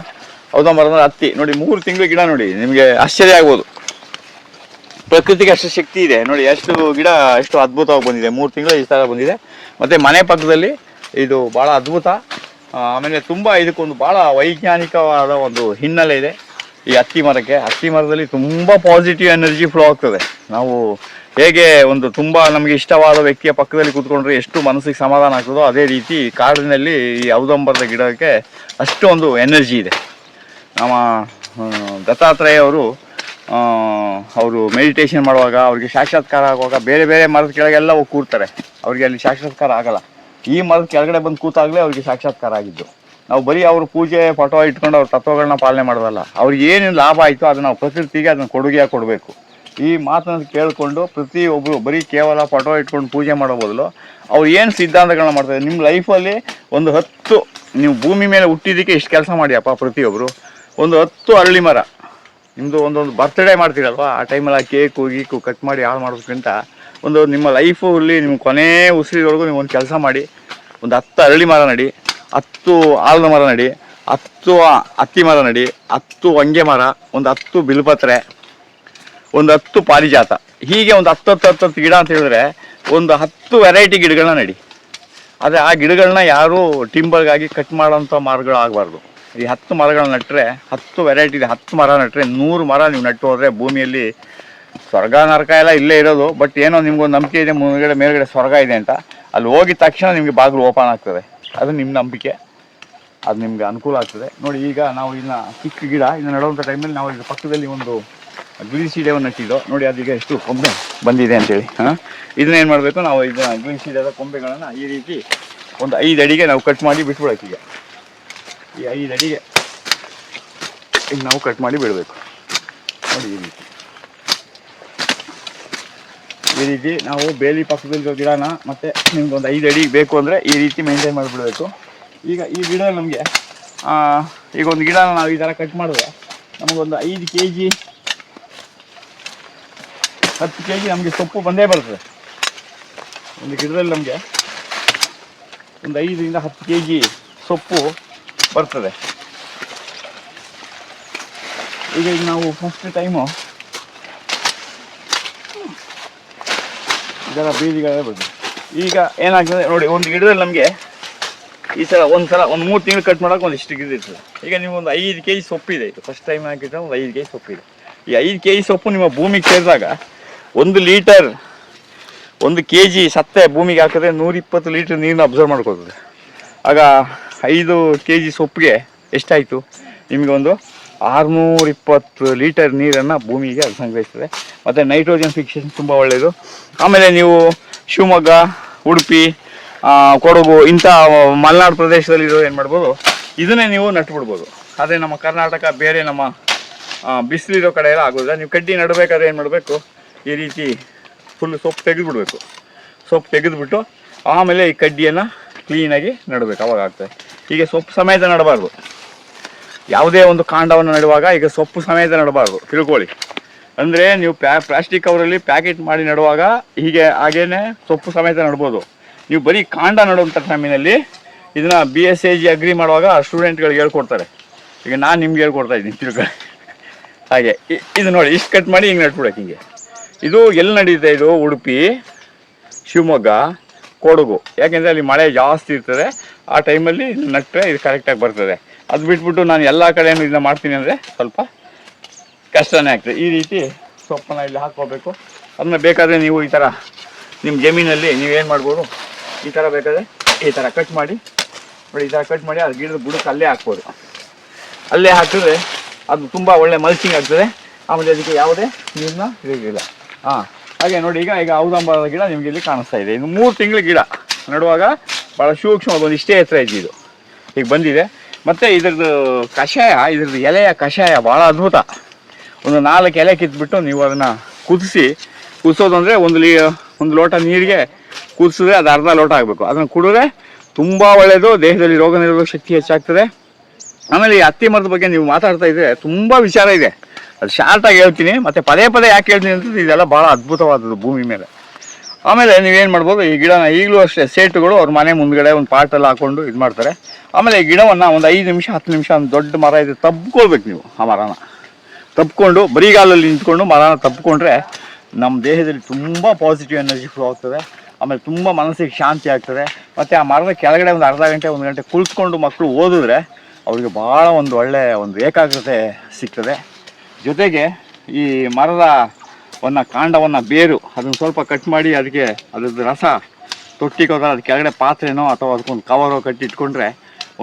ಔದಂಬರದ ಹತ್ತಿ ನೋಡಿ 3 ತಿಂಗಳು ಗಿಡ ನೋಡಿ, ನಿಮಗೆ ಆಶ್ಚರ್ಯ ಆಗ್ಬೋದು. ಪ್ರಕೃತಿಗೆ ಅಷ್ಟು ಶಕ್ತಿ ಇದೆ ನೋಡಿ. ಎಷ್ಟು ಗಿಡ ಎಷ್ಟು ಅದ್ಭುತವಾಗಿ ಬಂದಿದೆ, 3 ತಿಂಗಳು ಈ ಥರ ಬಂದಿದೆ. ಮತ್ತು ಮನೆ ಪಕ್ಕದಲ್ಲಿ ಇದು ಭಾಳ ಅದ್ಭುತ. ಆಮೇಲೆ ತುಂಬ ಇದಕ್ಕೊಂದು ಭಾಳ ವೈಜ್ಞಾನಿಕವಾದ ಒಂದು ಹಿನ್ನೆಲೆ ಇದೆ ಈ ಹತ್ತಿ ಮರದಲ್ಲಿ ತುಂಬ ಪಾಸಿಟಿವ್ ಎನರ್ಜಿ ಫ್ಲೋ ಆಗ್ತದೆ. ನಾವು ಹೇಗೆ ಒಂದು ತುಂಬ ನಮಗೆ ಇಷ್ಟವಾದ ವ್ಯಕ್ತಿಯ ಪಕ್ಕದಲ್ಲಿ ಕೂತ್ಕೊಂಡ್ರೆ ಎಷ್ಟು ಮನಸ್ಸಿಗೆ ಸಮಾಧಾನ ಆಗ್ತದೋ, ಅದೇ ರೀತಿ ಕಾಡಿನಲ್ಲಿ ಈ ಔದಂಬರದ ಗಿಡಕ್ಕೆ ಅಷ್ಟೊಂದು ಎನರ್ಜಿ ಇದೆ. ನಮ್ಮ ದತ್ತಾತ್ರೇಯ ಅವರು ಮೆಡಿಟೇಷನ್ ಮಾಡುವಾಗ, ಅವ್ರಿಗೆ ಸಾಕ್ಷಾತ್ಕಾರ ಆಗುವಾಗ ಬೇರೆ ಬೇರೆ ಮರದ ಕೆಳಗೆಲ್ಲ ಹೋಗಿ ಕೂರ್ತಾರೆ. ಅವ್ರಿಗೆ ಅಲ್ಲಿ ಸಾಕ್ಷಾತ್ಕಾರ ಆಗಲ್ಲ. ಈ ಮರದ ಕೆಳಗಡೆ ಬಂದು ಕೂತಾಗಲೇ ಅವ್ರಿಗೆ ಸಾಕ್ಷಾತ್ಕಾರ ಆಗಿದ್ದು. ನಾವು ಬರೀ ಅವ್ರ ಪೂಜೆ ಫೋಟೋ ಇಟ್ಕೊಂಡು ಅವ್ರ ತತ್ವಗಳನ್ನ ಪಾಲನೆ ಮಾಡೋದಲ್ಲ. ಅವ್ರಿಗೆ ಏನೇನು ಲಾಭ ಆಯಿತು ಅದನ್ನು ನಾವು ಪ್ರಕೃತಿಗೆ ಅದನ್ನು ಕೊಡುಗೆಯಾಗಿ ಕೊಡಬೇಕು. ಈ ಮಾತನ್ನು ಕೇಳಿಕೊಂಡು ಪ್ರತಿಯೊಬ್ಬರು ಬರೀ ಕೇವಲ ಫೋಟೋ ಇಟ್ಕೊಂಡು ಪೂಜೆ ಮಾಡೋ ಬದಲು ಅವ್ರು ಏನು ಸಿದ್ಧಾಂತಗಳನ್ನ ಮಾಡ್ತಾರೆ. ನಿಮ್ಮ ಲೈಫಲ್ಲಿ ಒಂದು 10 ನೀವು ಭೂಮಿ ಮೇಲೆ ಹುಟ್ಟಿದ್ದಕ್ಕೆ ಇಷ್ಟು ಕೆಲಸ ಮಾಡಿಯಪ್ಪ ಪ್ರತಿಯೊಬ್ಬರು. ಒಂದು 10 ಅರಳಿ ಮರ, ನಿಮ್ಮದು ಒಂದೊಂದು ಬರ್ತ್ಡೇ ಮಾಡ್ತೀರಲ್ವ, ಆ ಟೈಮಲ್ಲಿ ಕೇಕು ಕಟ್ ಮಾಡಿ ಹಾಳು ಮಾಡೋದಕ್ಕಿಂತ ಒಂದು ನಿಮ್ಮ ಲೈಫಲ್ಲಿ ನಿಮ್ಮ ಕೊನೆ ಉಸಿರಿವರೆಗೂ ನೀವು ಒಂದು ಕೆಲಸ ಮಾಡಿ. ಒಂದು 10 ಅರಳಿ ಮರ ನಡಿ, 10 ಆಲದ ಮರ ನಡಿ, 10 ಹತ್ತಿ ಮರ ನಡಿ, 10 ಹೊಂಗೆ ಮರ, ಒಂದು 10 ಬಿಲ್ಪತ್ರೆ, ಒಂದು 10 ಪಾರಿಜಾತ. ಹೀಗೆ ಒಂದು 10 ಗಿಡ ಅಂತ ಹೇಳಿದ್ರೆ ಒಂದು 10 ವೆರೈಟಿ ಗಿಡಗಳನ್ನ ನಡಿ. ಆದರೆ ಆ ಗಿಡಗಳನ್ನ ಯಾರೂ ಟಿಂಬರ್ಗಾಗಿ ಕಟ್ ಮಾಡೋಂಥ ಮರಗಳು ಆಗಬಾರ್ದು. ಈ 10 ಮರಗಳನ್ನ ನೆಟ್ಟರೆ 10 ವೆರೈಟಿ ಇದೆ. 10 ಮರ ನೆಟ್ಟರೆ 100 ಮರ ನೀವು ನೆಟ್ಟು ಹೋದರೆ ಭೂಮಿಯಲ್ಲಿ ಸ್ವರ್ಗ ನರಕ ಎಲ್ಲ ಇಲ್ಲೇ ಇರೋದು. ಬಟ್ ಏನೋ ನಿಮ್ಗೊಂದು ನಂಬಿಕೆ ಇದೆ ಮುಂದ್ಗಡೆ ಮೇಲ್ಗಡೆ ಸ್ವರ್ಗ ಇದೆ ಅಂತ. ಅಲ್ಲಿ ಹೋಗಿದ ತಕ್ಷಣ ನಿಮಗೆ ಬಾಗಿಲು ಓಪನ್ ಆಗ್ತದೆ. ಅದು ನಿಮ್ಮ ನಂಬಿಕೆ, ಅದು ನಿಮ್ಗೆ ಅನುಕೂಲ ಆಗ್ತದೆ. ನೋಡಿ ಈಗ ನಾವು ಇದನ್ನ ಚಿಕ್ಕ ಗಿಡ ಇದನ್ನ ನೆಡುವಂಥ ಟೈಮಲ್ಲಿ ನಾವು ಇದ್ರ ಪಕ್ಕದಲ್ಲಿ ಒಂದು ಗ್ರೀನ್ಸೀಡೆವನ್ನು ನಟ್ಟಿದ್ದು ನೋಡಿ. ಅದೀಗ ಎಷ್ಟು ಕೊಂಬೆ ಬಂದಿದೆ ಅಂತೇಳಿ. ಇದನ್ನೇನು ಮಾಡಬೇಕು, ನಾವು ಇದನ್ನ ಗ್ರೀನ್ಸೀಡದ ಕೊಂಬೆಗಳನ್ನು ಈ ರೀತಿ ಒಂದು 5 ಅಡಿಗೆ ನಾವು ಕಟ್ ಮಾಡಿ ಬಿಟ್ಬಿಡೋಕೆ. ಈಗ ಈ 5 ಅಡಿಗೆ ಈಗ ನಾವು ಕಟ್ ಮಾಡಿ ಬಿಡಬೇಕು ನೋಡಿ. ಈ ರೀತಿ ನಾವು ಬೇಲಿ ಪಕ್ಕದಲ್ಲಿರೋ ಗಿಡನ ಮತ್ತೆ ನಿಮ್ಗೆ ಒಂದು 5 ಅಡಿಗೆ ಬೇಕು ಅಂದರೆ ಈ ರೀತಿ ಮೇಂಟೈನ್ ಮಾಡಿಬಿಡಬೇಕು. ಈಗ ಈ ಗಿಡ ನಮಗೆ ಈಗ ಒಂದು ಗಿಡನ ನಾವು ಈ ಥರ ಕಟ್ ಮಾಡಿದ್ರೆ ನಮಗೊಂದು 5 kg 10 kg ನಮಗೆ ಸೊಪ್ಪು ಬಂದೇ ಬರ್ತದೆ. ಒಂದು ಗಿಡದಲ್ಲಿ ನಮಗೆ ಒಂದು 5 ರಿಂದ 10 kg ಸೊಪ್ಪು ಬರ್ತದೆ. ಈಗ ನಾವು ಫಸ್ಟ್ ಟೈಮು ಇದರ ಬೀಜಗಳೇ ಬರ್ತದೆ. ಈಗ ಏನಾಗ್ತದೆ ನೋಡಿ, ಒಂದು ಗಿಡದಲ್ಲಿ ನಮಗೆ ಈ ಸಲ ಒಂದು 3 ತಿಂಗಳು ಕಟ್ ಮಾಡೋಕೆ ಒಂದಿಷ್ಟು ಗಿಡ ಇರ್ತದೆ. ಈಗ ನಿಮ್ಗೊಂದು 5 kg ಸೊಪ್ಪಿದೆ. ಇದು ಫಸ್ಟ್ ಟೈಮ್ ಹಾಕಿದ್ರೆ ಒಂದು 5 kg ಸೊಪ್ಪಿದೆ. ಈ 5 kg ಸೊಪ್ಪು ನಿಮ್ಮ ಭೂಮಿಗೆ ಸೇರಿದಾಗ 1 ಲೀಟರ್ 1 kg ಸತ್ತೆ ಭೂಮಿಗೆ ಹಾಕಿದ್ರೆ 120 ಲೀಟರ್ ನೀರನ್ನ ಅಬ್ಸರ್ವ್ ಮಾಡ್ಕೊಳ್ತದೆ. ಆಗ 5 kg ಸೊಪ್ಪಿಗೆ ಎಷ್ಟಾಯಿತು, ನಿಮಗೆ ಒಂದು 620 ಲೀಟರ್ ನೀರನ್ನು ಭೂಮಿಗೆ ಅದು ಸಂಗ್ರಹಿಸ್ತದೆ. ಮತ್ತು ನೈಟ್ರೋಜನ್ ಫಿಕ್ಸೇಷನ್ ತುಂಬ ಒಳ್ಳೆಯದು. ಆಮೇಲೆ ನೀವು ಶಿವಮೊಗ್ಗ, ಉಡುಪಿ, ಕೊಡಗು ಇಂಥ ಮಲೆನಾಡು ಪ್ರದೇಶದಲ್ಲಿರೋ ಏನು ಮಾಡ್ಬೋದು, ಇದನ್ನೇ ನೀವು ನಟ್ಬಿಡ್ಬೋದು. ಅದೇ ನಮ್ಮ ಕರ್ನಾಟಕ ಬೇರೆ ನಮ್ಮ ಬಿಸಿಲಿರೋ ಕಡೆ ಎಲ್ಲ ಆಗೋದಿಲ್ಲ. ನೀವು ಕಡ್ಡಿ ನಡಬೇಕಾದ್ರೆ ಏನು ಮಾಡಬೇಕು, ಈ ರೀತಿ ಫುಲ್ ಸೊಪ್ಪು ತೆಗೆದುಬಿಡ್ಬೇಕು. ಸೊಪ್ಪು ತೆಗೆದುಬಿಟ್ಟು ಆಮೇಲೆ ಈ ಕಡ್ಡಿಯನ್ನು ಕ್ಲೀನಾಗಿ ನಡಬೇಕು, ಅವಾಗ ಆಗ್ತದೆ. ಹೀಗೆ ಸೊಪ್ಪು ಸಮೇತ ನಡಬಾರ್ದು. ಯಾವುದೇ ಒಂದು ಕಾಂಡವನ್ನು ನೆಡುವಾಗ ಈಗ ಸೊಪ್ಪು ಸಮೇತ ನಡಬಾರ್ದು, ತಿಳ್ಕೊಳ್ಳಿ. ಅಂದರೆ ನೀವು ಪ್ಲಾಸ್ಟಿಕ್ ಕವರಲ್ಲಿ ಪ್ಯಾಕೆಟ್ ಮಾಡಿ ನೆಡುವಾಗ ಹಾಗೇನೆ ಸೊಪ್ಪು ಸಮೇತ ನಡ್ಬೋದು. ನೀವು ಬರೀ ಕಾಂಡ ನಡುವಂಥ ಟೈಮಿನಲ್ಲಿ ಇದನ್ನು BSAG ಅಗ್ರಿ ಮಾಡುವಾಗ ಸ್ಟೂಡೆಂಟ್ಗಳಿಗೆ ಹೇಳ್ಕೊಡ್ತಾರೆ. ಈಗ ನಾನು ನಿಮ್ಗೆ ಹೇಳ್ಕೊಡ್ತಾ ಇದ್ದೀನಿ, ತಿಳ್ಕೊಳ್ಳಿ. ಹಾಗೆ ಇದು ನೋಡಿ, ಇಷ್ಟು ಕಟ್ ಮಾಡಿ ಹಿಂಗೆ ನಟ್ಬಿಡೋಕೆ. ಹಿಂಗೆ ಇದು ಎಲ್ಲಿ ನಡೀತೆ, ಇದು ಉಡುಪಿ, ಶಿವಮೊಗ್ಗ, ಕೊಡಗು. ಯಾಕೆಂದರೆ ಅಲ್ಲಿ ಮಳೆ ಜಾಸ್ತಿ ಇರ್ತದೆ. ಆ ಟೈಮಲ್ಲಿ ನಟ್ಟರೆ ಇದು ಕರೆಕ್ಟಾಗಿ ಬರ್ತದೆ. ಅದು ಬಿಟ್ಬಿಟ್ಟು ನಾನು ಎಲ್ಲ ಕಡೆಯೂ ಇದನ್ನ ಮಾಡ್ತೀನಿ ಅಂದರೆ ಸ್ವಲ್ಪ ಕಷ್ಟನೇ ಆಗ್ತದೆ. ಈ ರೀತಿ ಸೊಪ್ಪನ್ನು ಇಲ್ಲಿ ಹಾಕ್ಕೋಬೇಕು. ಅದನ್ನ ಬೇಕಾದರೆ ನೀವು ಈ ಥರ ನಿಮ್ಮ ಜಮೀನಲ್ಲಿ ನೀವೇನು ಮಾಡ್ಬೋದು, ಈ ಥರ ಬೇಕಾದರೆ ಈ ಥರ ಕಟ್ ಮಾಡಿ ನೋಡಿ, ಈ ಥರ ಕಟ್ ಮಾಡಿ ಅದು ಗಿಡದ ಬುಡಕ್ಕೆ ಅಲ್ಲೇ ಹಾಕ್ಬೋದು. ಅಲ್ಲೇ ಹಾಕಿದ್ರೆ ಅದು ತುಂಬ ಒಳ್ಳೆ ಮಲ್ಚಿಂಗ್ ಆಗ್ತದೆ. ಆಮೇಲೆ ಅದಕ್ಕೆ ಯಾವುದೇ ನೀರನ್ನ ಇರೋದಿಲ್ಲ. ಹಾಗೆ ನೋಡಿ, ಈಗ ಔದಂಬರದ ಗಿಡ ನಿಮಗೆ ಇಲ್ಲಿ ಕಾಣಿಸ್ತಾ ಇದೆ. ಇದು 3 ತಿಂಗಳ ಗಿಡ ನಡುವಾಗ ಭಾಳ ಸೂಕ್ಷ್ಮವಾಗಿ ಒಂದು ಇಷ್ಟೇ ಎತ್ತರ ಇದ್ದು ಇದು ಈಗ ಬಂದಿದೆ. ಮತ್ತು ಇದ್ರದ್ದು ಕಷಾಯ, ಇದ್ರದ್ದು ಎಲೆಯ ಕಷಾಯ ಭಾಳ ಅದ್ಭುತ. ಒಂದು 4 ಎಲೆ ಕಿತ್ಬಿಟ್ಟು ನೀವು ಅದನ್ನು ಕುದಿಸೋದು ಅಂದರೆ ಒಂದು ಲೋಟ ನೀರಿಗೆ ಕುದಿಸಿದ್ರೆ ಅದು ಅರ್ಧ ಲೋಟ ಆಗಬೇಕು. ಅದನ್ನು ಕುಡಿದ್ರೆ ತುಂಬ ಒಳ್ಳೆಯದು, ದೇಹದಲ್ಲಿ ರೋಗ ನಿರೋಧಕ ಶಕ್ತಿ ಹೆಚ್ಚಾಗ್ತದೆ. ಆಮೇಲೆ ಈ ಹತ್ತಿ ಮರದ ಬಗ್ಗೆ ನೀವು ಮಾತಾಡ್ತಾ ಇದ್ದರೆ ತುಂಬ ವಿಚಾರ ಇದೆ. ಅದು ಶಾರ್ಟಾಗಿ ಹೇಳ್ತೀನಿ, ಮತ್ತು ಪದೇ ಯಾಕೆ ಹೇಳ್ತೀನಿ ಅಂತಂದ್ರೆ ಇದೆಲ್ಲ ಭಾಳ ಅದ್ಭುತವಾದದ್ದು ಭೂಮಿ ಮೇಲೆ. ಆಮೇಲೆ ನೀವೇನು ಮಾಡ್ಬೋದು, ಈ ಗಿಡನ ಈಗಲೂ ಅಷ್ಟೇ ಸೇಟುಗಳು ಅವ್ರ ಮನೆ ಮುಂದ್ಗಡೆ ಒಂದು ಪಾಟಲ್ಲಿ ಹಾಕ್ಕೊಂಡು ಇದು ಮಾಡ್ತಾರೆ. ಆಮೇಲೆ ಈ ಗಿಡವನ್ನು ಒಂದು 5 ನಿಮಿಷ 10 ನಿಮಿಷ ಒಂದು ದೊಡ್ಡ ಮರ ಇದೆ ತಬ್ಕೊಳ್ಬೇಕು. ನೀವು ಆ ಮರನ ತಬ್ಕೊಂಡು ಬರಿಗಾಲಲ್ಲಿ ನಿಂತ್ಕೊಂಡು ಮರನ ತಬ್ಕೊಂಡ್ರೆ ನಮ್ಮ ದೇಹದಲ್ಲಿ ತುಂಬ ಪಾಸಿಟಿವ್ ಎನರ್ಜಿ ಫ್ಲೋ ಆಗ್ತದೆ. ಆಮೇಲೆ ತುಂಬ ಮನಸ್ಸಿಗೆ ಶಾಂತಿ ಆಗ್ತದೆ. ಮತ್ತು ಆ ಮರದ ಕೆಳಗಡೆ ಒಂದು ಅರ್ಧ ಗಂಟೆ 1 ಗಂಟೆ ಕುಳಿತುಕೊಂಡು ಮಕ್ಕಳು ಓದಿದ್ರೆ ಅವರಿಗೆ ಭಾಳ ಒಂದು ಒಳ್ಳೆಯ ಒಂದು ಏಕಾಗ್ರತೆ ಸಿಗ್ತದೆ. ಜೊತೆಗೆ ಈ ಮರದ ಕಾಂಡವನ್ನು ಬೇರು ಅದನ್ನು ಸ್ವಲ್ಪ ಕಟ್ ಮಾಡಿ ಅದಕ್ಕೆ ಅದ್ರದ್ದು ರಸ ತೊಟ್ಟಿಗೋದ್ರೆ ಅದು ಕೆಳಗಡೆ ಪಾತ್ರೆನೋ ಅಥವಾ ಅದಕ್ಕೊಂದು ಕವರೋ ಕಟ್ಟಿಟ್ಕೊಂಡ್ರೆ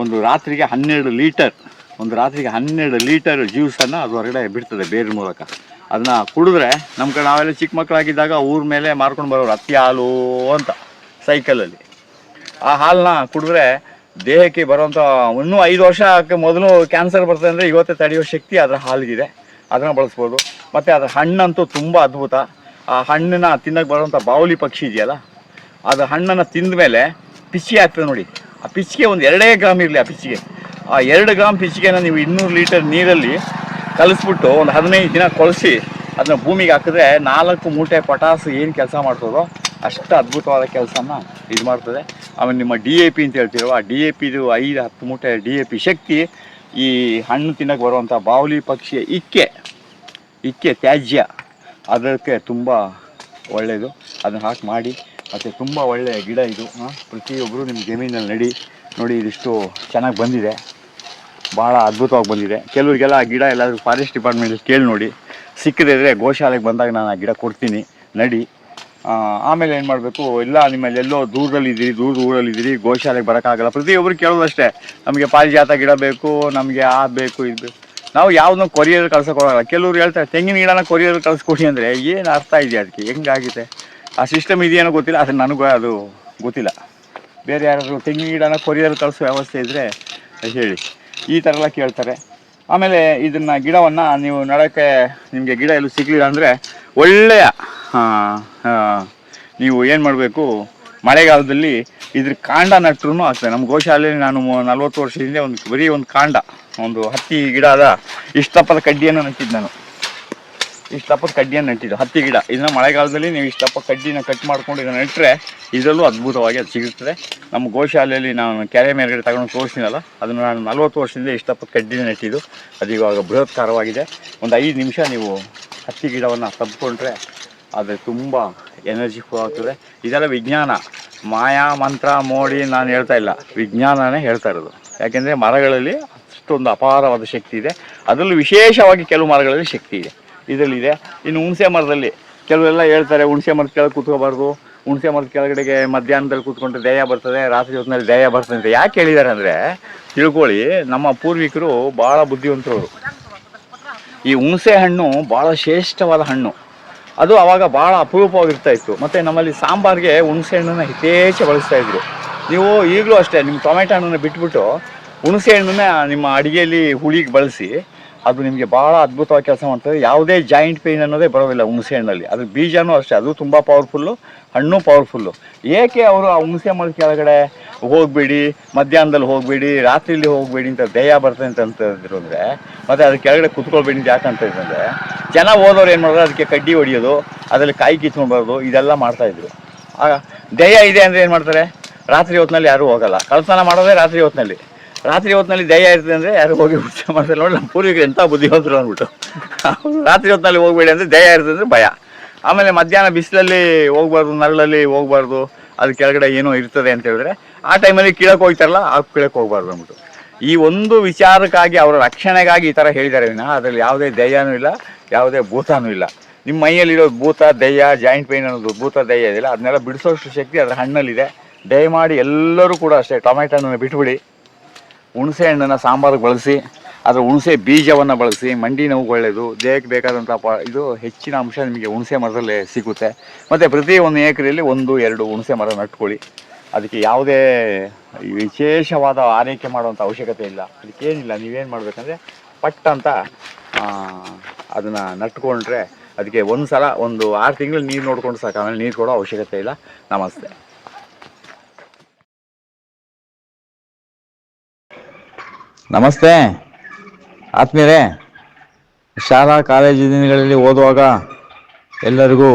ಒಂದು ರಾತ್ರಿಗೆ 12 ಲೀಟರ್ ಜ್ಯೂಸನ್ನು ಅದು ಹೊರಗಡೆ ಬಿಡ್ತದೆ ಬೇರಿನ ಮೂಲಕ. ಅದನ್ನ ಕುಡಿದ್ರೆ ನಮ್ಮ ಕಡೆ ನಾವೆಲ್ಲ ಚಿಕ್ಕ ಮಕ್ಕಳಾಗಿದ್ದಾಗ ಊರ ಮೇಲೆ ಮಾರ್ಕೊಂಡು ಬರೋರು ಹತ್ತಿ ಹಾಲು ಅಂತ ಸೈಕಲಲ್ಲಿ. ಆ ಹಾಲನ್ನ ಕುಡಿದ್ರೆ ದೇಹಕ್ಕೆ ಬರುವಂಥ ಇನ್ನೂ 5 ವರ್ಷಕ್ಕೆ ಮೊದಲು ಕ್ಯಾನ್ಸರ್ ಬರ್ತದೆ ಅಂದರೆ ಇವತ್ತೇ ತಡೆಯೋ ಶಕ್ತಿ ಅದರ ಹಾಲಿಗಿದೆ. ಅದನ್ನು ಬಳಸ್ಬೋದು. ಮತ್ತು ಅದರ ಹಣ್ಣಂತೂ ತುಂಬ ಅದ್ಭುತ. ಆ ಹಣ್ಣನ್ನು ತಿನ್ನೋಕ್ಕೆ ಬರುವಂಥ ಬಾವಲಿ ಪಕ್ಷಿ ಇದೆಯಲ್ಲ, ಅದು ಹಣ್ಣನ್ನು ತಿಂದ ಮೇಲೆ ಪಿಚ್ಚಿಗೆ ಆಗ್ತದೆ ನೋಡಿ. ಆ ಪಿಚ್ಚಿಗೆ ಒಂದು 2 ಗ್ರಾಮ್ ಇರಲಿ. ಆ ಪಿಚ್ಚಿಗೆ 2 ಗ್ರಾಮ್ ಪಿಚ್ಚಿಗೆನ ನೀವು 200 ಲೀಟರ್ ನೀರಲ್ಲಿ ಕಲಿಸ್ಬಿಟ್ಟು ಒಂದು 15 ದಿನ ಕೊಳಿಸಿ ಅದನ್ನ ಭೂಮಿಗೆ ಹಾಕಿದ್ರೆ 4 ಮೂಟೆ ಪಟಾಸು ಏನು ಕೆಲಸ ಮಾಡ್ತದೋ ಅಷ್ಟು ಅದ್ಭುತವಾದ ಕೆಲಸನ ಇದು ಮಾಡ್ತದೆ. ಆಮೇಲೆ ನಿಮ್ಮ DAP ಅಂತ ಹೇಳ್ತೀರೋ ಆ DAPದು 5-10 ಮೂಟೆ DAP ಶಕ್ತಿ ಈ ಹಣ್ಣು ತಿನ್ನೋಕ್ಕೆ ಬರುವಂಥ ಬಾವಲಿ ಪಕ್ಷಿಯ ಇಕ್ಕೆ ತ್ಯಾಜ್ಯ ಅದಕ್ಕೆ ತುಂಬ ಒಳ್ಳೆಯದು. ಅದನ್ನು ಹಾಕಿ ಮಾಡಿ. ಮತ್ತು ತುಂಬ ಒಳ್ಳೆಯ ಗಿಡ ಇದು. ಪ್ರತಿಯೊಬ್ಬರು ನಿಮ್ಮ ಜಮೀನಲ್ಲಿ ನಡಿ ನೋಡಿ. ಇದಿಷ್ಟು ಚೆನ್ನಾಗಿ ಬಂದಿದೆ, ಭಾಳ ಅದ್ಭುತವಾಗಿ ಬಂದಿದೆ. ಕೆಲವರಿಗೆಲ್ಲ ಆ ಗಿಡ ಎಲ್ಲಾದರೂ ಫಾರೆಸ್ಟ್ ಡಿಪಾರ್ಟ್ಮೆಂಟಲ್ಲಿ ಕೇಳಿ ನೋಡಿ. ಸಿಕ್ಕದಿದ್ರೆ ಗೋಶಾಲೆಗೆ ಬಂದಾಗ ನಾನು ಆ ಗಿಡ ಕೊಡ್ತೀನಿ, ನಡಿ. ಆಮೇಲೆ ಏನು ಮಾಡಬೇಕು, ಇಲ್ಲ ನಿಮ್ಮಲ್ಲಿ ಎಲ್ಲೋ ದೂರದಲ್ಲಿದ್ದೀರಿ, ದೂರ ಊರಲ್ಲಿದ್ದೀರಿ, ಗೋಶಾಲೆಗೆ ಬರೋಕ್ಕಾಗಲ್ಲ. ಪ್ರತಿಯೊಬ್ಬರು ಕೇಳೋದಷ್ಟೇ, ನಮಗೆ ಪಾರಿಜಾತ ಗಿಡ ಬೇಕು, ನಮಗೆ ಆ ಬೇಕು ಇದು ಬೇಕು. ನಾವು ಯಾವುದನ್ನೂ ಕೊರಿಯರ್ ಕಳ್ಸೋಕ್ಕೋಗಲ್ಲ. ಕೆಲವ್ರು ಹೇಳ್ತಾರೆ ತೆಂಗಿನ ಗಿಡನ ಕೊರಿಯರ್ ಕಳ್ಸ್ಕೊಡಿ ಅಂದರೆ ಏನು ಅರ್ಥ ಇದೆಯಾ ಅದಕ್ಕೆ, ಹೆಂಗಾಗಿದೆ ಆ ಸಿಸ್ಟಮ್ ಇದೆಯೇನೋ ಗೊತ್ತಿಲ್ಲ. ಆದರೆ ನನಗೂ ಅದು ಗೊತ್ತಿಲ್ಲ. ಬೇರೆ ಯಾರಾದರೂ ತೆಂಗಿನ ಗಿಡನ ಕೊರಿಯರ್ ಕಳಿಸೋ ವ್ಯವಸ್ಥೆ ಇದ್ದರೆ ಹೇಳಿ. ಈ ಥರ ಎಲ್ಲ ಕೇಳ್ತಾರೆ. ಆಮೇಲೆ ಇದನ್ನು ಗಿಡವನ್ನು ನೀವು ನಡೋಕ್ಕೆ ನಿಮಗೆ ಗಿಡ ಎಲ್ಲೂ ಸಿಗಲಿಲ್ಲ ಅಂದರೆ ಒಳ್ಳೆಯ ನೀವು ಏನು ಮಾಡಬೇಕು, ಮಳೆಗಾಲದಲ್ಲಿ ಇದ್ರ ಕಾಂಡ ನಟ್ರೂ ಆಗ್ತದೆ. ನಮ್ಮ ಗೋಶಾಲೆಯಲ್ಲಿ ನಾನು 40 ವರ್ಷದಿಂದ ಬರೀ ಒಂದು ಕಾಂಡ, ಒಂದು ಹತ್ತಿ ಗಿಡದ ಇಷ್ಟಪ್ಪದ ಕಡ್ಡಿಯನ್ನು ನಟ್ಟಿದ್ದು ನಾನು. ಇಷ್ಟಪ್ಪದ ಕಡ್ಡಿಯನ್ನು ನಟ್ಟಿದ್ದು ಹತ್ತಿ ಗಿಡ. ಇದನ್ನು ಮಳೆಗಾಲದಲ್ಲಿ ನೀವು ಇಷ್ಟಪ್ಪ ಕಡ್ಡಿನ ಕಟ್ ಮಾಡ್ಕೊಂಡು ಇದನ್ನು ನೆಟ್ಟರೆ ಇದರಲ್ಲೂ ಅದ್ಭುತವಾಗಿ ಅದು ಸಿಗುತ್ತದೆ. ನಮ್ಮ ಗೋಶಾಲೆಯಲ್ಲಿ ನಾನು ಕೆರೆ ಮೇಲ್ಗಡೆ ತಗೊಂಡು ತೋರಿಸ್ತೀನಲ್ಲ, ಅದನ್ನು ನಾನು 40 ವರ್ಷದಿಂದ ಇಷ್ಟಪ್ಪದ ಕಡ್ಡಿನ ನೆಟ್ಟಿದ್ದು. ಅದು ಇವಾಗ ಬೃಹತ್ಕಾರವಾಗಿದೆ. ಒಂದು 5 ನಿಮಿಷ ನೀವು ಹತ್ತಿ ಗಿಡವನ್ನು ತಬ್ಬಿಕೊಂಡ್ರೆ ಅದು ತುಂಬ ಎನರ್ಜಿ ಫ್ಲೋ ಆಗ್ತದೆ. ಇದೆಲ್ಲ ವಿಜ್ಞಾನ, ಮಾಯಾ ಮಂತ್ರ ಮೋಡಿ ನಾನು ಹೇಳ್ತಾ ಇಲ್ಲ, ವಿಜ್ಞಾನನೇ ಹೇಳ್ತಾ ಇರೋದು. ಯಾಕೆಂದರೆ ಮರಗಳಲ್ಲಿ ಅಷ್ಟೊಂದು ಅಪಾರವಾದ ಶಕ್ತಿ ಇದೆ. ಅದರಲ್ಲೂ ವಿಶೇಷವಾಗಿ ಕೆಲವು ಮರಗಳಲ್ಲಿ ಶಕ್ತಿ ಇದೆ, ಇದರಲ್ಲಿದೆ. ಇನ್ನು ಹುಣಸೆ ಮರದಲ್ಲಿ ಕೆಲವೆಲ್ಲ ಹೇಳ್ತಾರೆ ಹುಣಸೆ ಮರದ ಕೆಳಗೆ ಕೂತ್ಕೋಬಾರ್ದು, ಹುಣಸೆ ಮರದ ಕೆಳಗಡೆಗೆ ಮಧ್ಯಾಹ್ನದಲ್ಲಿ ಕೂತ್ಕೊಂಡ್ರೆ ದೆಯ್ಯ ಬರ್ತದೆ, ರಾತ್ರಿ ಹೊತ್ತಿನಲ್ಲಿ ದೆಯ್ಯ ಬರ್ತದೆ ಅಂತ ಯಾಕೆ ಹೇಳಿದ್ದಾರೆ ಅಂದರೆ, ತಿಳ್ಕೊಳ್ಳಿ, ನಮ್ಮ ಪೂರ್ವಿಕರು ಭಾಳ ಬುದ್ಧಿವಂತರವರು. ಈ ಹುಣಸೆ ಹಣ್ಣು ಭಾಳ ಶ್ರೇಷ್ಠವಾದ ಹಣ್ಣು. ಅದು ಆವಾಗ ಭಾಳ ಅಪರೂಪವಾಗಿರ್ತಾ ಇತ್ತು. ಮತ್ತು ನಮ್ಮಲ್ಲಿ ಸಾಂಬಾರಿಗೆ ಹುಣಸೆ ಹಣ್ಣನ್ನು ಯಥೇಚ್ಛ ಬಳಸ್ತಾಯಿದ್ರು. ನೀವು ಈಗಲೂ ಅಷ್ಟೇ, ನಿಮ್ಮ ಟೊಮೆಟೊ ಹಣ್ಣನ್ನು ಬಿಟ್ಬಿಟ್ಟು ಹುಣಸೆ ಹಣ್ಣನ್ನ ನಿಮ್ಮ ಅಡುಗೆಯಲ್ಲಿ ಹುಳಿಗೆ ಬಳಸಿ, ಅದು ನಿಮಗೆ ಭಾಳ ಅದ್ಭುತವಾಗಿ ಕೆಲಸ ಮಾಡ್ತದೆ. ಯಾವುದೇ ಜಾಯಿಂಟ್ ಪೇಯ್ನ್ ಅನ್ನೋದೇ ಬರೋದಿಲ್ಲ ಹುಣಸೆ ಹಣ್ಣಲ್ಲಿ. ಅದ್ರ ಬೀಜನೂ ಅಷ್ಟೇ, ಅದು ತುಂಬ ಪವರ್ಫುಲ್ಲು, ಹಣ್ಣು ಪವರ್ಫುಲ್ಲು. ಏಕೆ ಅವರು ಆ ಹುಣಸೆ ಮರದ ಕೆಳಗಡೆ ಹೋಗಬೇಡಿ, ಮಧ್ಯಾಹ್ನದಲ್ಲಿ ಹೋಗಬೇಡಿ, ರಾತ್ರಿಯಲ್ಲಿ ಹೋಗಬೇಡಿ ಅಂತ ದೆಯ್ಯ ಬರ್ತದೆ ಅಂತಂತಿದ್ರು ಅಂದರೆ, ಮತ್ತು ಅದ್ರ ಕೆಳಗಡೆ ಕುತ್ಕೊಳ್ಬೇಡಿ ಅಂತ ಯಾಕಂತ ಇದ್ದಂದರೆ, ಜನ ಹೋದವ್ರು ಏನು ಮಾಡೋದು, ಅದಕ್ಕೆ ಕಡ್ಡಿ ಹೊಡಿಯೋದು, ಅದರಲ್ಲಿ ಕಾಯಿ ಕಿತ್ಕೊಂಡ್ಬಾರ್ದು, ಇದೆಲ್ಲ ಮಾಡ್ತಾಯಿದ್ರು. ಆಗ ದೆಯ್ಯ ಇದೆ ಅಂದರೆ ಏನು ಮಾಡ್ತಾರೆ, ರಾತ್ರಿ ಹೊತ್ತಿನಲ್ಲಿ ಯಾರೂ ಹೋಗಲ್ಲ. ಕಳ್ತನ ಮಾಡೋದೇ ರಾತ್ರಿ ಹೊತ್ತಿನಲ್ಲಿ. ರಾತ್ರಿ ಹೊತ್ತಿನಲ್ಲಿ ದೆಯ್ಯ ಇರ್ತದೆ ಅಂದರೆ ಯಾರು ಹೋಗಿ ಹುಚ್ಚ ಮಾಡ್ತಾರೆ. ನೋಡಿ ನಮ್ಮ ಪೂರ್ವಿಕರು ಎಂಥ ಬುದ್ಧಿವಂತರು ಅಂದ್ಬಿಟ್ಟು, ರಾತ್ರಿ ಹೊತ್ತಿನಲ್ಲಿ ಹೋಗಬೇಡಿ ಅಂದರೆ ದೆಯ್ಯ ಇರ್ತದೆ ಅಂದರೆ ಭಯ. ಆಮೇಲೆ ಮಧ್ಯಾಹ್ನ ಬಿಸಿಲಲ್ಲಿ ಹೋಗ್ಬಾರ್ದು, ನರಳಲ್ಲಿ ಹೋಗ್ಬಾರ್ದು, ಅದು ಕೆಳಗಡೆ ಏನೋ ಇರ್ತದೆ ಅಂತ ಹೇಳಿದ್ರೆ ಆ ಟೈಮಲ್ಲಿ ಕೀಳಕ್ಕೆ ಹೋಗ್ತಾರಲ್ಲ, ಆ ಕೀಳಕ್ಕೆ ಹೋಗ್ಬಾರ್ದು ಅಂದ್ಬಿಟ್ಟು. ಈ ಒಂದು ವಿಚಾರಕ್ಕಾಗಿ, ಅವರ ರಕ್ಷಣೆಗಾಗಿ ಈ ಥರ ಹೇಳಿದ್ದಾರೆ ವಿನಃ ಅದರಲ್ಲಿ ಯಾವುದೇ ದೆಯ್ಯನೂ ಇಲ್ಲ, ಯಾವುದೇ ಭೂತನೂ ಇಲ್ಲ. ನಿಮ್ಮ ಮೈಯಲ್ಲಿರೋ ಭೂತ ದೆಯ್ಯ, ಜಾಯಿಂಟ್ ಪೇಯ್ನ್ ಅನ್ನೋದು ಭೂತ ದೆಯ್ಯ ಇದೆಯಲ್ಲ, ಅದನ್ನೆಲ್ಲ ಬಿಡಿಸೋಷ್ಟು ಶಕ್ತಿ ಅದರ ಹಣ್ಣಲ್ಲಿದೆ. ದಯಮಾಡಿ ಎಲ್ಲರೂ ಕೂಡ ಅಷ್ಟೇ, ಟೊಮೆಟೊ ಹಣ್ಣನ್ನು ಬಿಟ್ಬಿಡಿ, ಹುಣಸೆ ಹಣ್ಣನ್ನು ಸಾಂಬಾರಿಗೆ ಬಳಸಿ, ಅದರ ಹುಣಸೆ ಬೀಜವನ್ನು ಬಳಸಿ. ಮಂಡಿ ನೋವು ಒಳ್ಳೆಯದು, ದೇಹಕ್ಕೆ ಬೇಕಾದಂಥ ಇದು ಹೆಚ್ಚಿನ ಅಂಶ ನಿಮಗೆ ಹುಣಸೆ ಮರದಲ್ಲೇ ಸಿಗುತ್ತೆ. ಮತ್ತು ಪ್ರತಿ 1 ಎಕರೆಯಲ್ಲಿ 1-2 ಹುಣಸೆ ಮರ ನಟ್ಕೊಳ್ಳಿ. ಅದಕ್ಕೆ ಯಾವುದೇ ವಿಶೇಷವಾದ ಆರೈಕೆ ಮಾಡುವಂಥ ಅವಶ್ಯಕತೆ ಇಲ್ಲ. ಅದಕ್ಕೇನಿಲ್ಲ, ನೀವೇನು ಮಾಡಬೇಕಂದ್ರೆ ಪಟ್ ಅಂತ ಅದನ್ನು ನಟ್ಕೊಂಡ್ರೆ ಅದಕ್ಕೆ ಒಂದು ಸಲ 6 ತಿಂಗಳು ನೀರು ನೋಡ್ಕೊಂಡು ಸಾಕು. ಆಮೇಲೆ ನೀರು ಕೊಡೋ ಅವಶ್ಯಕತೆ ಇಲ್ಲ. ನಮಸ್ತೆ. ನಮಸ್ತೆ ಆತ್ಮೀಯರೇ. ಶಾಲಾ ಕಾಲೇಜು ದಿನಗಳಲ್ಲಿ ಓದುವಾಗ ಎಲ್ಲರಿಗೂ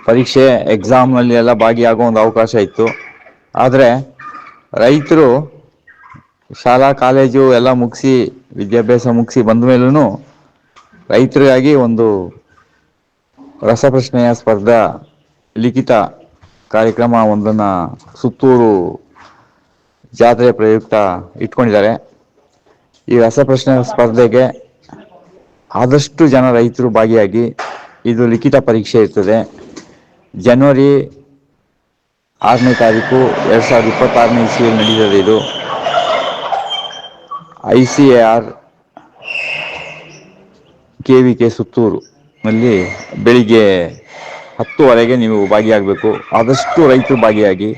ಪರೀಕ್ಷೆ ಎಕ್ಸಾಮ್ನಲ್ಲಿ ಎಲ್ಲ ಭಾಗಿಯಾಗೋ ಒಂದು ಅವಕಾಶ ಇತ್ತು. ಆದರೆ ರೈತರು ಶಾಲಾ ಕಾಲೇಜು ಎಲ್ಲ ಮುಗಿಸಿ, ವಿದ್ಯಾಭ್ಯಾಸ ಮುಗಿಸಿ ಬಂದ ಮೇಲೂ ರೈತರಿಗಾಗಿ ಒಂದು ರಸಪ್ರಶ್ನೆಯ ಸ್ಪರ್ಧಾ ಲಿಖಿತ ಕಾರ್ಯಕ್ರಮ ಒಂದನ್ನು ಸುತ್ತೂರು ಜಾತ್ರೆ ಪ್ರಯುಕ್ತ ಇಟ್ಕೊಂಡಿದ್ದಾರೆ. ಈ ರಸಪ್ರಶ್ನೆ ಸ್ಪರ್ಧೆಗೆ ಆದಷ್ಟು ಜನ ರೈತರು ಭಾಗಿಯಾಗಿ, ಇದು ಲಿಖಿತ ಪರೀಕ್ಷೆ ಇರ್ತದೆ. ಜನವರಿ 6ನೇ ತಾರೀಕು 2026ನೇ ಇಸ್ವಿಯಲ್ಲಿ ನಡೀತದೆ. ಇದು ICAR KVK ಸುತ್ತೂರು ನಲ್ಲಿ ಬೆಳಿಗ್ಗೆ 10:00 ನೀವು ಭಾಗಿಯಾಗಬೇಕು. ಆದಷ್ಟು ರೈತರು ಭಾಗಿಯಾಗಿ.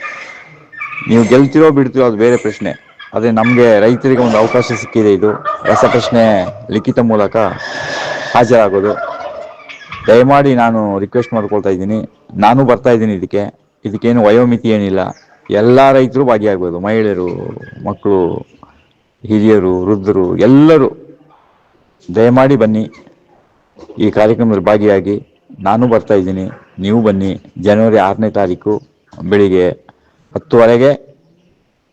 ನೀವು ಗೆಲ್ತಿರೋ ಬಿಡ್ತಿರೋ ಅದು ಬೇರೆ ಪ್ರಶ್ನೆ. ಅದೇ ನಮಗೆ ರೈತರಿಗೆ ಒಂದು ಅವಕಾಶ ಸಿಕ್ಕಿದೆ, ಇದು ರಸಪ್ರಶ್ನೆ ಲಿಖಿತ ಮೂಲಕ ಹಾಜರಾಗೋದು. ದಯಮಾಡಿ ನಾನು ರಿಕ್ವೆಸ್ಟ್ ಮಾಡ್ಕೊಳ್ತಾ ಇದ್ದೀನಿ, ನಾನು ಬರ್ತಾ ಇದ್ದೀನಿ ಇದಕ್ಕೇನು ವಯೋಮಿತಿ ಏನಿಲ್ಲ. ಎಲ್ಲ ರೈತರು ಭಾಗಿಯಾಗ್ಬೋದು, ಮಹಿಳೆಯರು, ಮಕ್ಕಳು, ಹಿರಿಯರು, ವೃದ್ಧರು ಎಲ್ಲರೂ ದಯಮಾಡಿ ಬನ್ನಿ. ಈ ಕಾರ್ಯಕ್ರಮದಲ್ಲಿ ಭಾಗಿಯಾಗಿ. ನಾನು ಬರ್ತಾ ಇದ್ದೀನಿ, ನೀವು ಬನ್ನಿ. ಜನವರಿ 6ನೇ ತಾರೀಕು ಬೆಳಿಗ್ಗೆ 10:00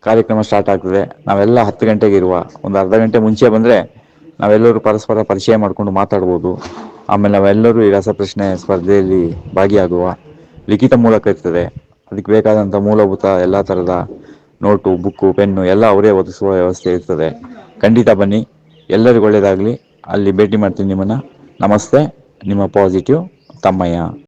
ಕಾರ್ಯಕ್ರಮ ಸ್ಟಾರ್ಟ್ ಆಗ್ತದೆ. ನಾವೆಲ್ಲ 10 ಗಂಟೆಗೆ ಇರುವ, ಒಂದು ಅರ್ಧ ಗಂಟೆ ಮುಂಚೆ ಬಂದರೆ ನಾವೆಲ್ಲರೂ ಪರಸ್ಪರ ಪರಿಚಯ ಮಾಡಿಕೊಂಡು ಮಾತಾಡ್ಬೋದು. ಆಮೇಲೆ ನಾವೆಲ್ಲರೂ ಈ ರಸಪ್ರಶ್ನೆ ಸ್ಪರ್ಧೆಯಲ್ಲಿ ಭಾಗಿಯಾಗುವ. ಲಿಖಿತ ಮೂಲಕ ಇರ್ತದೆ. ಅದಕ್ಕೆ ಬೇಕಾದಂಥ ಮೂಲಭೂತ ಎಲ್ಲ ಥರದ ನೋಟು, ಬುಕ್ಕು, ಪೆನ್ನು ಎಲ್ಲ ಅವರೇ ಒದಗಿಸುವ ವ್ಯವಸ್ಥೆ ಇರ್ತದೆ. ಖಂಡಿತ ಬನ್ನಿ, ಎಲ್ಲರಿಗೂ ಒಳ್ಳೆಯದಾಗಲಿ. ಅಲ್ಲಿ ಭೇಟಿ ಮಾಡ್ತೀನಿ ನಿಮ್ಮನ್ನು. ನಮಸ್ತೆ, ನಿಮ್ಮ ಪಾಸಿಟಿವ್ ತಮ್ಮಯ್ಯ.